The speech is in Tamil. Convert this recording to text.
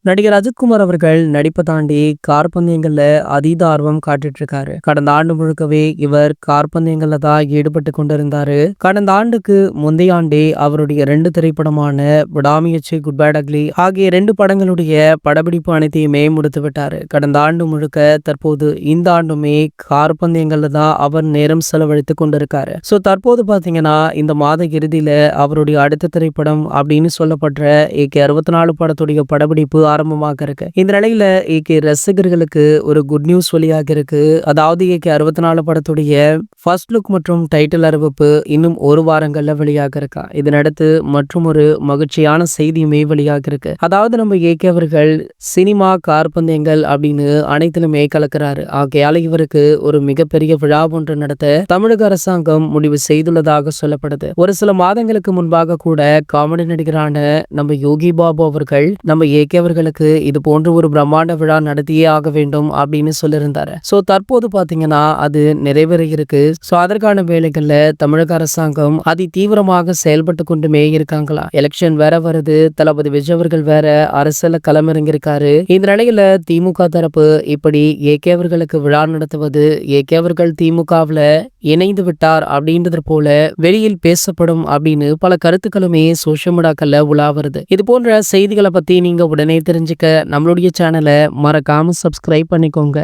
நடிகர் அஜித்குமார் அவர்கள் நடிப்பை தாண்டி கார்பந்தயங்கள்ல அதீத ஆர்வம் காட்டிட்டு இருக்காரு. கடந்த ஆண்டு முழுக்கவே இவர் கார்பந்தயங்கள்ல தான் ஈடுபட்டு கொண்டிருந்தாரு. கடந்த ஆண்டுக்கு முந்தைய ஆண்டே அவருடைய 2 திரைப்படமான விடாமுயற்சி, குட் பேட் அக்லி ஆகிய 2 படங்களுடைய படப்பிடிப்பு அனைத்தையுமே முடித்து விட்டாரு. கடந்த ஆண்டு முழுக்க தற்போது இந்த ஆண்டுமே கார்பந்தயங்கள்ல தான் அவர் நேரம் செலவழித்து கொண்டிருக்காரு. தற்போது பாத்தீங்கன்னா இந்த மாத இறுதியில அவருடைய அடுத்த திரைப்படம் அப்படின்னு சொல்லப்படுற AK-64 படத்துடைய படப்பிடிப்பு ஆரம்பமாக இருக்கு. இந்த நிலையில ஏகே ரசிகர்களுக்கு ஒரு குட் நியூஸ் வெளியாக இருக்கு. அதாவது AK-64 படத்துடைய ஃபர்ஸ்ட் லுக் மற்றும் டைட்டில் அறிவிப்பு இன்னும் ஒரு வாரங்கள்ல வெளியாக இருக்கா. இதனடுத்து மற்றும் ஒரு மகிழ்ச்சியான செய்தியுமே வெளியாக இருக்கு. அதாவது நம்ம ஏகே அவர்கள் சினிமா, கார்பந்தயங்கள் அப்படின்னு அனைத்திலுமே கலக்கிறாரு. ஆகையால இவருக்கு ஒரு மிகப்பெரிய விழா ஒன்று நடத்த தமிழக அரசாங்கம் முடிவு செய்துள்ளதாக சொல்லப்படுது. ஒரு சில மாதங்களுக்கு முன்பாக கூட காமெடி நடிகரான நம்ம யோகி பாபு அவர்கள் நம்ம ஏகே அவர்களுக்கு இது போன்ற ஒரு பிரம்மாண்ட விழா நடத்தியே ஆக வேண்டும் அப்படின்னு சொல்லியிருந்தாரு. தற்போது பாத்தீங்கன்னா அது நிறைவேற இருக்கு. அதற்கான வேலைகள்ல தமிழக அரசாங்கம் அதி தீவிரமாக செயல்பட்டு கொண்டுமே இருக்காங்களா. எலெக்ஷன் வேற வருது. தளபதி விஜய் அவர்கள் வேற அரசியல களமிறங்கியிருக்காரு. இந்த நிலையில திமுக தரப்பு இப்படி ஏகே அவர்களுக்கு விழா நடத்துவது, ஏகே அவர்கள் திமுகவுல இணைந்து விட்டார் அப்படின்றது போல வெளியில் பேசப்படும் அப்படின்னு பல கருத்துக்களுமே சோசியல் மீடியாக்கள்ல உலா வருது. இது போன்ற செய்திகளை பத்தி நீங்க உடனே தெரிஞ்சுக்க நம்மளுடைய சேனலை மறக்காம சப்ஸ்கிரைப் பண்ணிக்கோங்க.